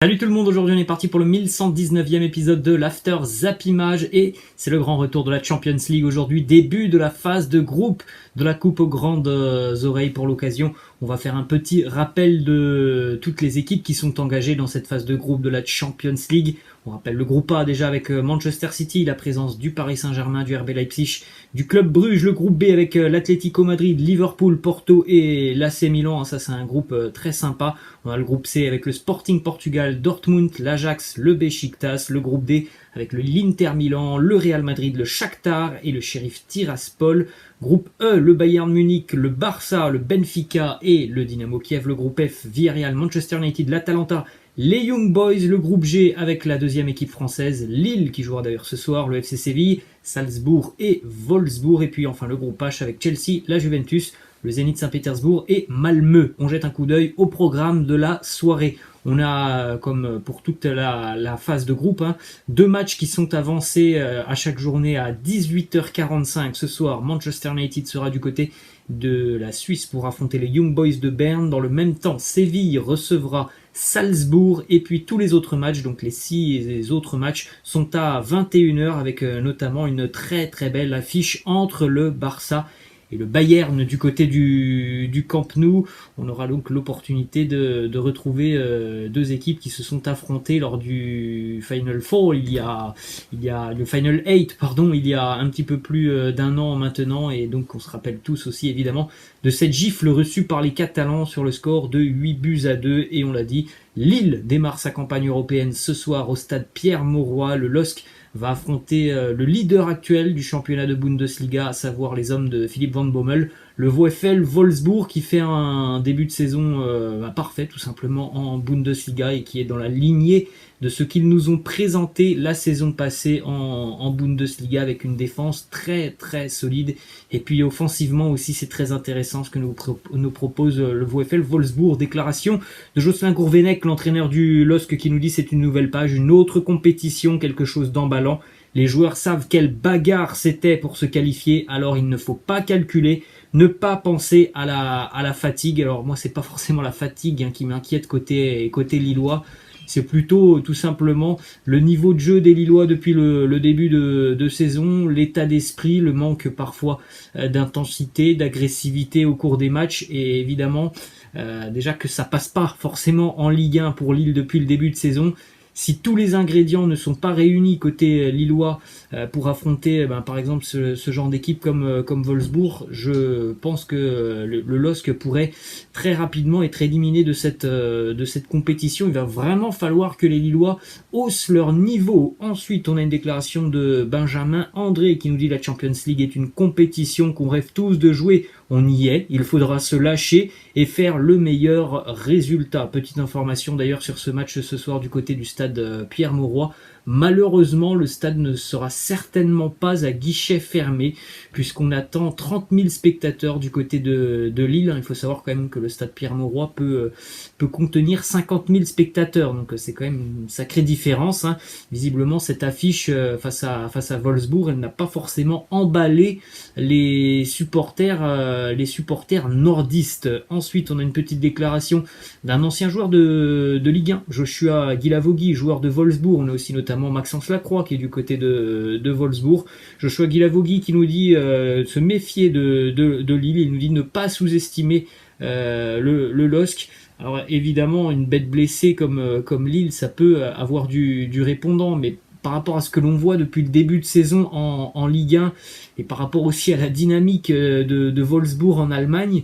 Salut tout le monde, aujourd'hui on est parti pour le 1119e épisode de l'After Zappimage et c'est le grand retour de la Champions League aujourd'hui, début de la phase de groupe de la coupe aux grandes oreilles. Pour l'occasion, on va faire un petit rappel de toutes les équipes qui sont engagées dans cette phase de groupe de la Champions League. On rappelle le groupe A déjà avec Manchester City, la présence du Paris Saint-Germain, du RB Leipzig, du Club Bruges, le groupe B avec l'Atlético Madrid, Liverpool, Porto et l'AC Milan. Ça c'est un groupe très sympa. On a le groupe C avec le Sporting Portugal, Dortmund, l'Ajax, le Beşiktaş, le groupe D avec l'Inter Milan, le Real Madrid, le Shakhtar et le Sheriff Tiraspol. Groupe E, le Bayern Munich, le Barça, le Benfica et le Dynamo Kiev. Le groupe F, Villarreal, Manchester United, l'Atalanta, les Young Boys. Le groupe G avec la deuxième équipe française, Lille qui jouera d'ailleurs ce soir, le FC Séville, Salzbourg et Wolfsburg. Et puis enfin le groupe H avec Chelsea, la Juventus, le Zénith Saint-Pétersbourg et Malmö. On jette un coup d'œil au programme de la soirée. On a, comme pour toute la phase de groupe, deux matchs qui sont avancés à chaque journée à 18h45. Ce soir, Manchester United sera du côté de la Suisse pour affronter les Young Boys de Berne. Dans le même temps, Séville recevra Salzbourg. Et puis tous les autres matchs, donc les 6 autres matchs, sont à 21h avec notamment une très très belle affiche entre le Barça et le Bayern du côté du Camp Nou. On aura donc l'opportunité de retrouver deux équipes qui se sont affrontées lors du Final Four, il y a le Final 8, pardon, il y a un petit peu plus d'un an maintenant, et donc on se rappelle tous aussi évidemment de cette gifle reçue par les Catalans sur le score de 8-2, et on l'a dit, Lille démarre sa campagne européenne ce soir au stade Pierre-Mauroy. Le LOSC va affronter le leader actuel du championnat de Bundesliga, à savoir les hommes de Philipp van Bommel, le VfL Wolfsburg, qui fait un début de saison parfait tout simplement en Bundesliga et qui est dans la lignée de ce qu'ils nous ont présenté la saison passée en Bundesliga, avec une défense très très solide, et puis offensivement aussi c'est très intéressant ce que nous propose le VfL Wolfsburg. Déclaration de Jocelyn Gourvenec, l'entraîneur du LOSC, qui nous dit: c'est une nouvelle page, une autre compétition, quelque chose d'emballant. Les joueurs savent quelle bagarre c'était pour se qualifier, alors il ne faut pas calculer, ne pas penser à la fatigue. Alors moi c'est pas forcément la fatigue qui m'inquiète côté lillois, c'est plutôt tout simplement le niveau de jeu des Lillois depuis le début de saison, l'état d'esprit, le manque parfois d'intensité, d'agressivité au cours des matchs, et évidemment déjà que ça passe pas forcément en Ligue 1 pour Lille depuis le début de saison. Si tous les ingrédients ne sont pas réunis côté lillois pour affronter par exemple ce genre d'équipe comme Wolfsburg, je pense que le LOSC pourrait très rapidement être éliminé de cette compétition. Il va vraiment falloir que les Lillois haussent leur niveau. Ensuite, on a une déclaration de Benjamin André qui nous dit: la Champions League est une compétition qu'on rêve tous de jouer. On y est, il faudra se lâcher et faire le meilleur résultat. Petite information d'ailleurs sur ce match ce soir du côté du stade Pierre-Mauroy. Malheureusement, le stade ne sera certainement pas à guichet fermé, puisqu'on attend 30 000 spectateurs du côté de Lille. Il faut savoir quand même que le stade Pierre-Mauroy peut contenir 50 000 spectateurs, donc c'est quand même une sacrée différence. Visiblement, cette affiche face à Wolfsburg, elle n'a pas forcément emballé les supporters nordistes. Ensuite, on a une petite déclaration d'un ancien joueur de Ligue 1, Joshua Guilavogui, joueur de Wolfsburg. On a aussi notamment Maxence Lacroix qui est du côté de Wolfsburg. Joshua Guilavogui qui nous dit se méfier de Lille. Il nous dit ne pas sous-estimer le LOSC. Alors évidemment, une bête blessée comme Lille, ça peut avoir du répondant, mais par rapport à ce que l'on voit depuis le début de saison en Ligue 1, et par rapport aussi à la dynamique de Wolfsburg en Allemagne,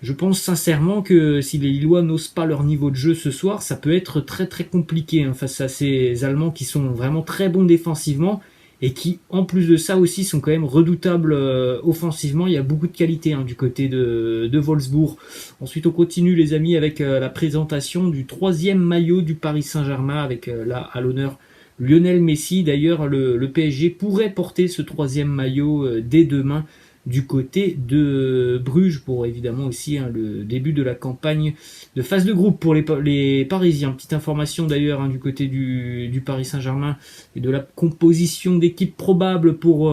je pense sincèrement que si les Lillois n'osent pas leur niveau de jeu ce soir, ça peut être très très compliqué face à ces Allemands qui sont vraiment très bons défensivement et qui, en plus de ça aussi, sont quand même redoutables offensivement. Il y a beaucoup de qualité du côté de Wolfsburg. Ensuite, on continue les amis avec la présentation du 3e maillot du Paris Saint-Germain, avec là à l'honneur Lionel Messi. D'ailleurs, le PSG pourrait porter ce 3e maillot dès demain du côté de Bruges pour évidemment aussi le début de la campagne de phase de groupe pour les Parisiens. Petite information d'ailleurs du côté du Paris Saint-Germain et de la composition d'équipe probable pour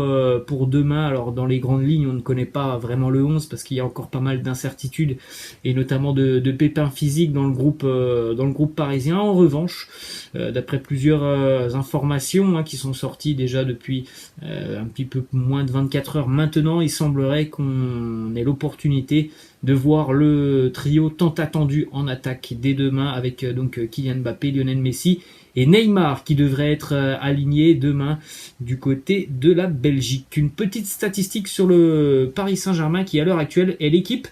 demain. Alors dans les grandes lignes, on ne connaît pas vraiment le 11 parce qu'il y a encore pas mal d'incertitudes et notamment de pépins physiques dans le groupe parisien. En revanche, d'après plusieurs informations qui sont sorties déjà depuis un petit peu moins de 24 heures maintenant, il semblerait qu'on ait l'opportunité de voir le trio tant attendu en attaque dès demain avec donc Kylian Mbappé, Lionel Messi et Neymar qui devrait être aligné demain du côté de la Belgique. Une petite statistique sur le Paris Saint-Germain qui à l'heure actuelle est l'équipe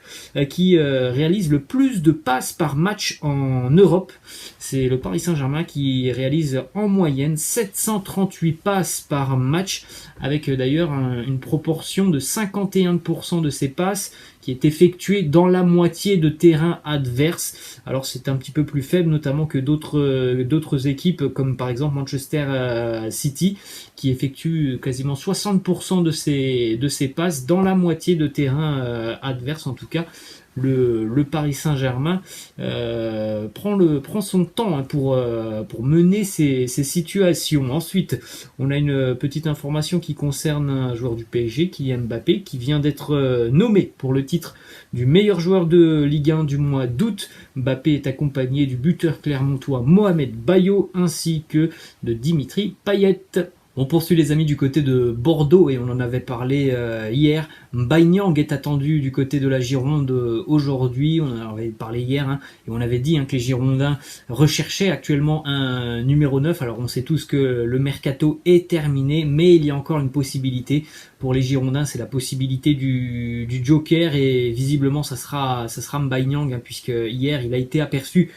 qui réalise le plus de passes par match en Europe. C'est le Paris Saint-Germain qui réalise en moyenne 738 passes par match avec d'ailleurs une proportion de 51% de ces passes qui est effectuée dans la moitié de terrain adverse. Alors c'est un petit peu plus faible notamment que d'autres équipes comme par exemple Manchester City qui effectue quasiment 60% de ses passes dans la moitié de terrain adverse. En tout cas, le Paris Saint-Germain prend son temps pour mener ces situations. Ensuite, on a une petite information qui concerne un joueur du PSG, Kylian Mbappé, qui vient d'être nommé pour le titre du meilleur joueur de Ligue 1 du mois d'août. Mbappé est accompagné du buteur clermontois Mohamed Bayo ainsi que de Dimitri Payet. On poursuit les amis du côté de Bordeaux et on en avait parlé hier. Mbaye Niang est attendu du côté de la Gironde aujourd'hui. On en avait parlé hier et on avait dit que les Girondins recherchaient actuellement un numéro 9. Alors on sait tous que le mercato est terminé, mais il y a encore une possibilité pour les Girondins. C'est la possibilité du Joker et visiblement ça sera Mbaye Niang puisque hier il a été aperçu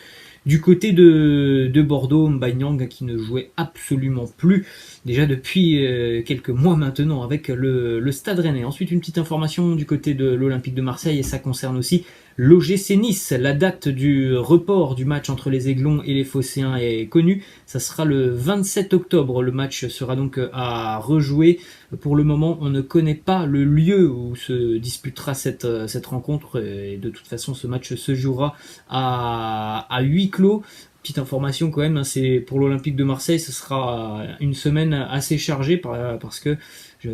du côté de Bordeaux. Mbaye Niang qui ne jouait absolument plus déjà depuis quelques mois maintenant avec le Stade Rennais. Ensuite une petite information du côté de l'Olympique de Marseille et ça concerne aussi l'OGC Nice. La date du report du match entre les Aiglons et les Phocéens est connue. Ça sera le 27 octobre. Le match sera donc à rejouer. Pour le moment, on ne connaît pas le lieu où se disputera cette rencontre. Et de toute façon, ce match se jouera à huis clos. Petite information quand même, c'est pour l'Olympique de Marseille, ce sera une semaine assez chargée parce que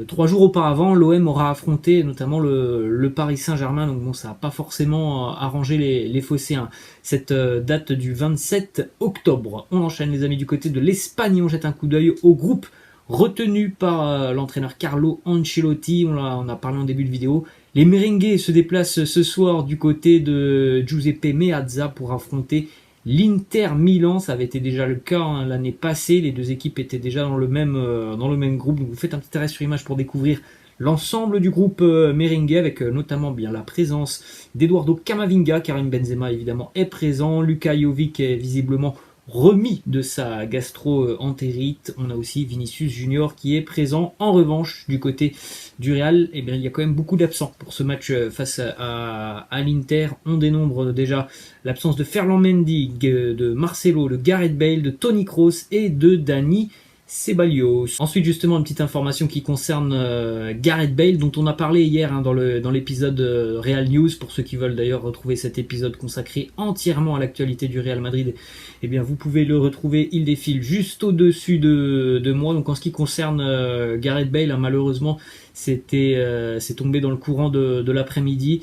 3 jours auparavant, l'OM aura affronté notamment le Paris Saint-Germain, donc bon, ça n'a pas forcément arrangé les Phocéens. Cette date du 27 octobre. On enchaîne les amis du côté de l'Espagne, on jette un coup d'œil au groupe retenu par l'entraîneur Carlo Ancelotti, on a parlé en début de vidéo. Les Merengues se déplacent ce soir du côté de Giuseppe Meazza pour affronter l'Inter Milan. Ça avait été déjà le cas l'année passée, les deux équipes étaient déjà dans le même groupe, donc vous faites un petit arrêt sur image pour découvrir l'ensemble du groupe merengue avec notamment bien la présence d'Eduardo Camavinga. Karim Benzema évidemment est présent, Luka Jovic est visiblement remis de sa gastro-entérite. On a aussi Vinicius Junior qui est présent. En revanche, du côté du Real, il y a quand même beaucoup d'absents pour ce match face à l'Inter. On dénombre déjà l'absence de Ferland Mendy, de Marcelo, de Gareth Bale, de Toni Kroos et de Dani Ceballos. Ensuite justement une petite information qui concerne Gareth Bale dont on a parlé hier dans l'épisode Real News. Pour ceux qui veulent d'ailleurs retrouver cet épisode consacré entièrement à l'actualité du Real Madrid, vous pouvez le retrouver, il défile juste au-dessus de moi. Donc en ce qui concerne Gareth Bale, malheureusement c'est tombé dans le courant de l'après-midi.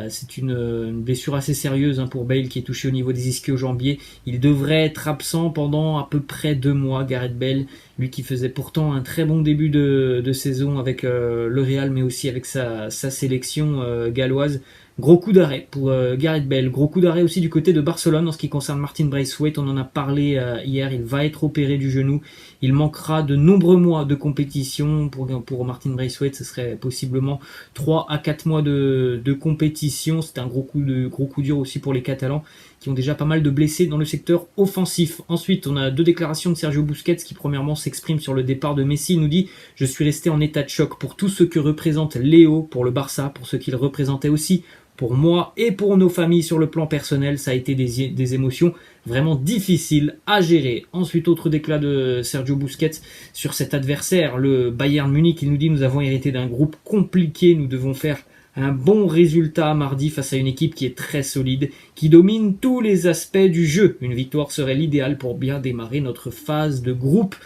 C'est une blessure assez sérieuse pour Bale qui est touché au niveau des ischio-jambiers. Il devrait être absent pendant à peu près 2 mois, Gareth Bale, lui qui faisait pourtant un très bon début de saison avec le Real mais aussi avec sa sélection galloise. Gros coup d'arrêt pour Gareth Bale, gros coup d'arrêt aussi du côté de Barcelone en ce qui concerne Martin Braithwaite. On en a parlé hier, il va être opéré du genou. Il manquera de nombreux mois de compétition pour Martin Braithwaite. Ce serait possiblement 3 à 4 mois de compétition. C'est un gros coup dur aussi pour les Catalans qui ont déjà pas mal de blessés dans le secteur offensif. Ensuite, on a 2 déclarations de Sergio Busquets qui premièrement s'exprime sur le départ de Messi. Il nous dit « Je suis resté en état de choc pour tout ce que représente Léo pour le Barça, pour ce qu'il représentait aussi pour moi et pour nos familles sur le plan personnel. Ça a été des émotions vraiment difficiles à gérer. » Ensuite, autre déclat de Sergio Busquets sur cet adversaire, le Bayern Munich. Il nous dit « Nous avons hérité d'un groupe compliqué, nous devons faire un bon résultat mardi face à une équipe qui est très solide, qui domine tous les aspects du jeu. Une victoire serait l'idéal pour bien démarrer notre phase de groupe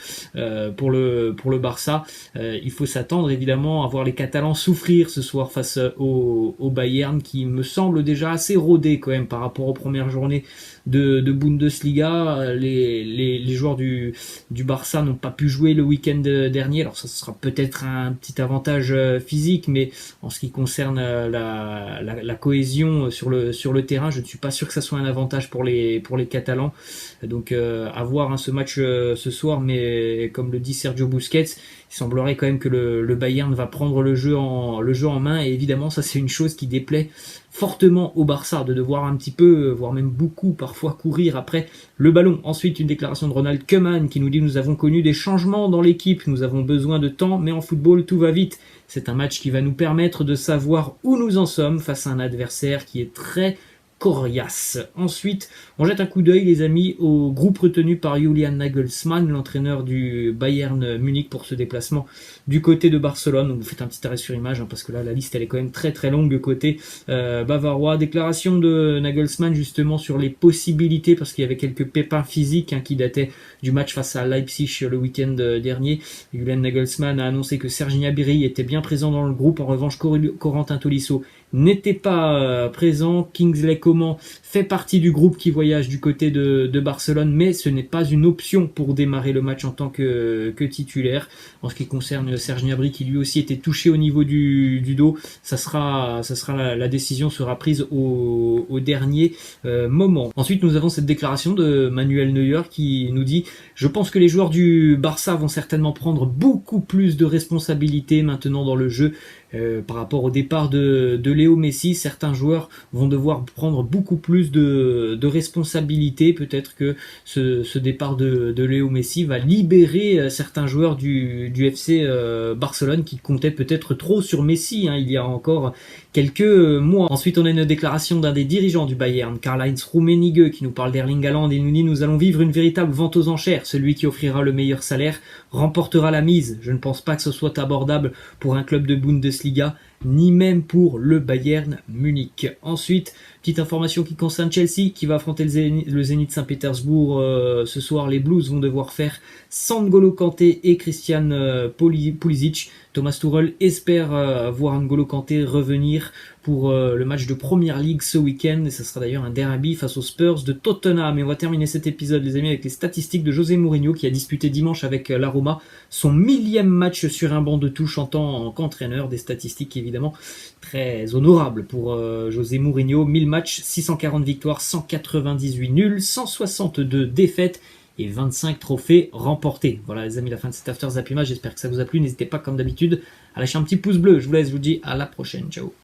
pour le Barça. Il faut s'attendre évidemment à voir les Catalans souffrir ce soir face au Bayern, qui me semble déjà assez rodé quand même par rapport aux premières journées de Bundesliga. Les joueurs du Barça n'ont pas pu jouer le week-end dernier. Alors ça sera peut-être un petit avantage physique, mais en ce qui concerne la cohésion sur le terrain, je ne suis pas sûr que ça soit un avantage pour les Catalans. Donc à voir ce match ce soir, mais comme le dit Sergio Busquets, il semblerait quand même que le Bayern va prendre le jeu en main, et évidemment ça c'est une chose qui déplaît fortement au Barça, de devoir un petit peu, voire même beaucoup parfois courir après le ballon. Ensuite, une déclaration de Ronald Koeman qui nous dit « Nous avons connu des changements dans l'équipe, nous avons besoin de temps, mais en football tout va vite. C'est un match qui va nous permettre de savoir où nous en sommes face à un adversaire qui est très coriace. » Ensuite, on jette un coup d'œil, les amis, au groupe retenu par Julian Nagelsmann, l'entraîneur du Bayern Munich, pour ce déplacement du côté de Barcelone. Donc vous faites un petit arrêt sur image, parce que là la liste elle est quand même très très longue côté bavarois. Déclaration de Nagelsmann justement sur les possibilités, parce qu'il y avait quelques pépins physiques qui dataient du match face à Leipzig le week-end dernier. Julian Nagelsmann a annoncé que Serge Gnabry était bien présent dans le groupe. En revanche, Corentin Tolisso n'était pas présent. Kingsley Coman fait partie du groupe qui voyage du côté de Barcelone, mais ce n'est pas une option pour démarrer le match en tant que titulaire. En ce qui concerne Serge Gnabry, qui lui aussi était touché au niveau du dos, la décision sera prise au dernier moment. Ensuite, nous avons cette déclaration de Manuel Neuer qui nous dit « Je pense que les joueurs du Barça vont certainement prendre beaucoup plus de responsabilités maintenant dans le jeu. Par rapport au départ de Léo Messi, certains joueurs vont devoir prendre beaucoup plus de responsabilités. Peut-être que ce départ de Léo Messi va libérer certains joueurs du FC Barcelone qui comptaient peut-être trop sur Messi il y a encore quelques mois. » Ensuite, on a une déclaration d'un des dirigeants du Bayern, Karl-Heinz Rummenigge, qui nous parle d'Erling Haaland et nous dit « Nous allons vivre une véritable vente aux enchères. Celui qui offrira le meilleur salaire remportera la mise. Je ne pense pas que ce soit abordable pour un club de Bundesliga, ni même pour le Bayern Munich. » Ensuite, petite information qui concerne Chelsea, qui va affronter le Zénith Saint-Pétersbourg ce soir. Les Blues vont devoir faire sans N'Golo Kanté et Christian Pulisic. Thomas Tuchel espère voir N'Golo Kanté revenir pour le match de Premier League ce week-end, et ça sera d'ailleurs un derby face aux Spurs de Tottenham. Et on va terminer cet épisode, les amis, avec les statistiques de José Mourinho, qui a disputé dimanche avec la Roma son 1000e match sur un banc de touche en tant qu'entraîneur. Des statistiques évidemment très honorables pour José Mourinho. 1000 matchs, 640 victoires, 198 nuls, 162 défaites et 25 trophées remportés. Voilà les amis, la fin de cet After Zappimage, j'espère que ça vous a plu. N'hésitez pas comme d'habitude à lâcher un petit pouce bleu. Je vous laisse, je vous dis à la prochaine, ciao.